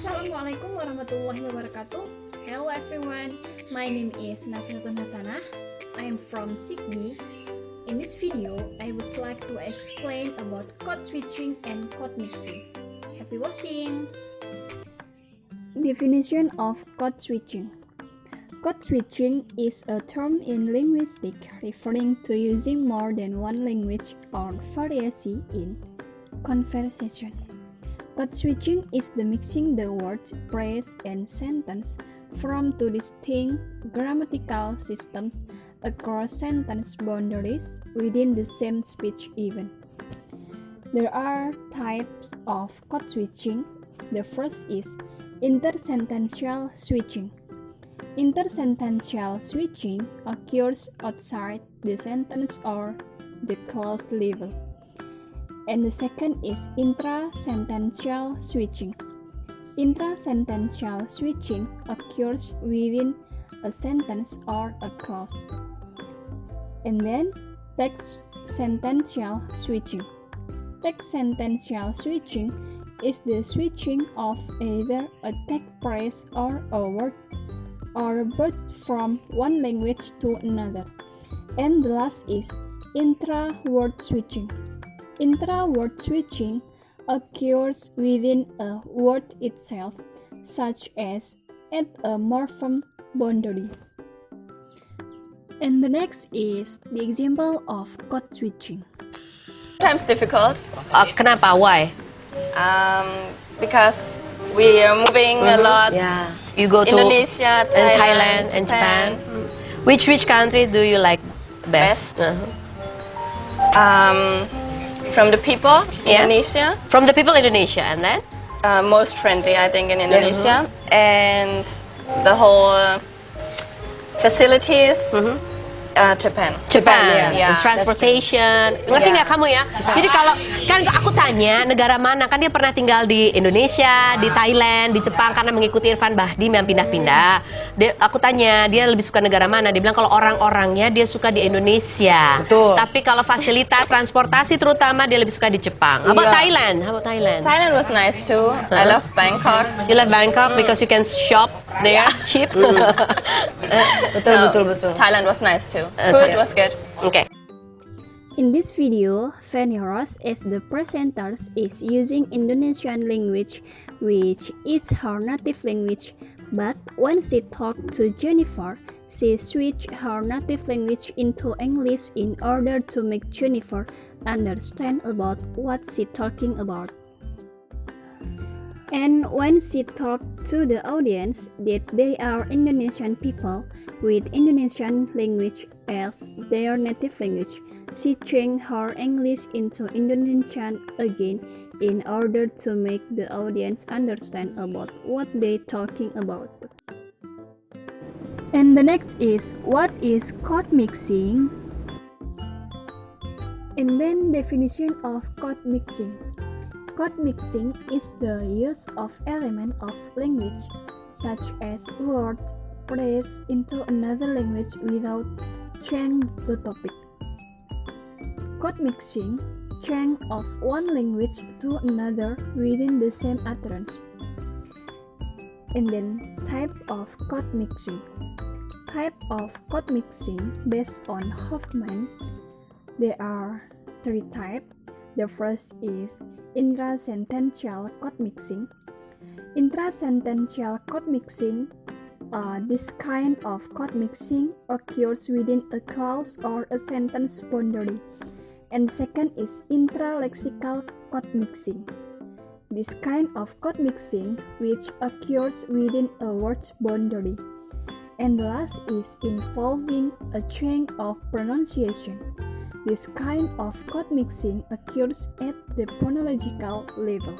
Assalamualaikum warahmatullahi wabarakatuh. Hello everyone, my name is Nafisatun Hasanah. I am from Sydney. In this video, I would like to explain about code switching and code mixing. Happy watching! Definition of code switching. Code switching is a term in linguistics referring to using more than one language or variety in conversation. Code switching is the mixing the words, phrase, and sentence from two distinct grammatical systems across sentence boundaries within the same speech event. There are types of code switching. The first is intersentential switching. Intersentential switching occurs outside the sentence or the clause level. And the second is intrasentential switching. Intrasentential switching occurs within a sentence or a clause. And then text-sentential switching. Text-sentential switching is the switching of either a text phrase or a word or both from one language to another. And the last is intra-word switching. Intra-word switching occurs within a word itself, such as at a morpheme boundary. And the next is the example of code switching. Sometimes difficult. Kenapa? Why? Because we are moving a lot. Yeah. You go to Indonesia, Thailand and Japan. Which country do you like best? From the people, Yeah. Indonesia. From the people Indonesia, and then Most friendly, I think, in Indonesia. And the whole facilities, Japan. Yeah. Transportation. Ngerti nggak kamu ya? Jadi kalau kan aku tanya negara mana, kan dia pernah tinggal di Indonesia, di Thailand, di Jepang karena mengikuti Irfan Bahdim yang pindah-pindah. Aku tanya dia lebih suka negara mana, dia bilang kalau orang-orangnya dia suka di Indonesia. Betul. Tapi kalau fasilitas transportasi terutama dia lebih suka di Jepang. How about Thailand? How about Thailand? Thailand was nice too. I love Bangkok. You love Bangkok because you can shop there cheap. Betul. Thailand was nice too. Food was good. Okay. In this video, Fanny Ross as the presenter is using Indonesian language, which is her native language, but when she talked to Jennifer, she switched her native language into English in order to make Jennifer understand about what she talking about. And when she talked to the audience that they are Indonesian people with Indonesian language as their native language, she changed her English into Indonesian again in order to make the audience understand about what they talking about. And the next is, what is code mixing? And then definition of code mixing. Code mixing is the use of element of language, such as word, phrase, into another language without change the topic. Code mixing, change of one language to another within the same utterance. And then type of code mixing. Type of code mixing based on Hoffman. There are three types. The first is intrasentential code mixing. Intrasentential code mixing, this kind of code mixing occurs within a clause or a sentence boundary. And second is intralexical code mixing. This kind of code mixing which occurs within a word's boundary. And the last is involving a change of pronunciation. This kind of code mixing occurs at the phonological level.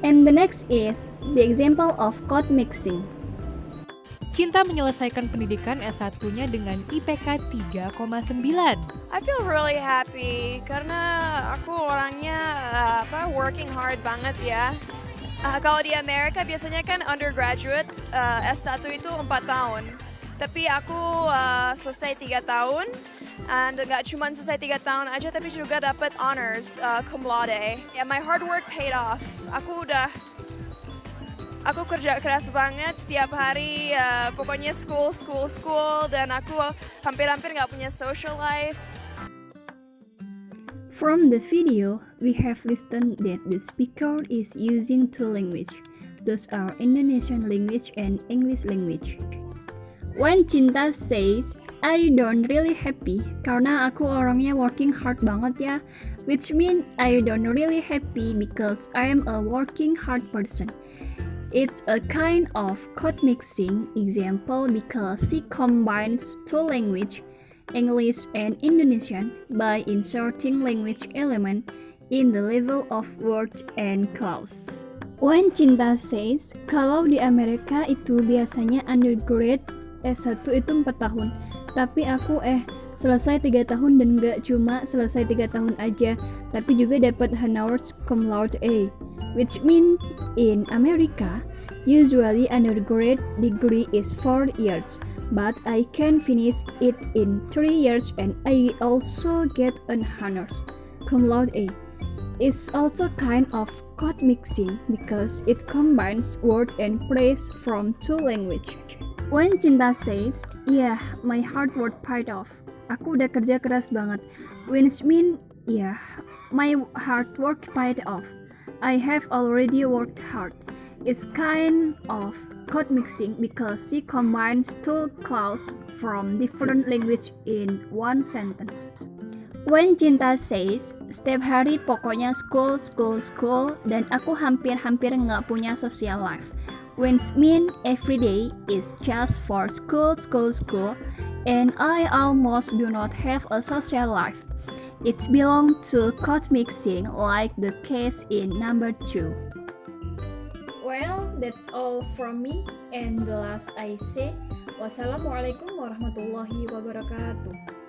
And the next is the example of code mixing. Cinta menyelesaikan pendidikan S1-nya dengan IPK 3,9. I feel really happy karena aku orangnya working hard banget ya. Kalau di Amerika biasanya kan undergraduate S1 itu 4 tahun. Tapi aku selesai 3 tahun. And nggak cuma selesai 3 tahun aja, tapi juga dapat honors cum laude. Yeah, my hard work paid off. Aku udah aku kerja keras banget setiap hari, pokoknya school, dan aku hampir-hampir nggak punya social life. From the video, we have listened that the speaker is using two languages. Those are Indonesian language and English language. When Cinta says, I don't really happy karena aku orangnya working hard banget ya, which mean I don't really happy because I am a working hard person. It's a kind of code mixing example because she combines two languages, English and Indonesian, by inserting language element in the level of word and clause. When Cinta says, kalau di Amerika itu biasanya undergrad S1 itu 4 tahun, tapi aku selesai 3 tahun dan gak cuma selesai 3 tahun aja, tapi juga dapat honors cum laude A, which mean in America, usually undergrad degree is 4 years, but I can finish it in 3 years and I also get an honors cum laude A. It's also kind of code mixing because it combines word and phrase from two languages. When Cinta says, yeah, my hard work paid off. Aku udah kerja keras banget. Which mean, yeah, my hard work paid off. I have already worked hard. It's kind of code mixing because she combines two clauses from different language in one sentence. When Cinta says, setiap hari pokoknya school, dan aku hampir-hampir nggak punya social life. Which mean every day is just for school, and I almost do not have a social life. It belongs to code mixing like the case in number 2. Well, that's all from me, and the last I say, wassalamualaikum warahmatullahi wabarakatuh.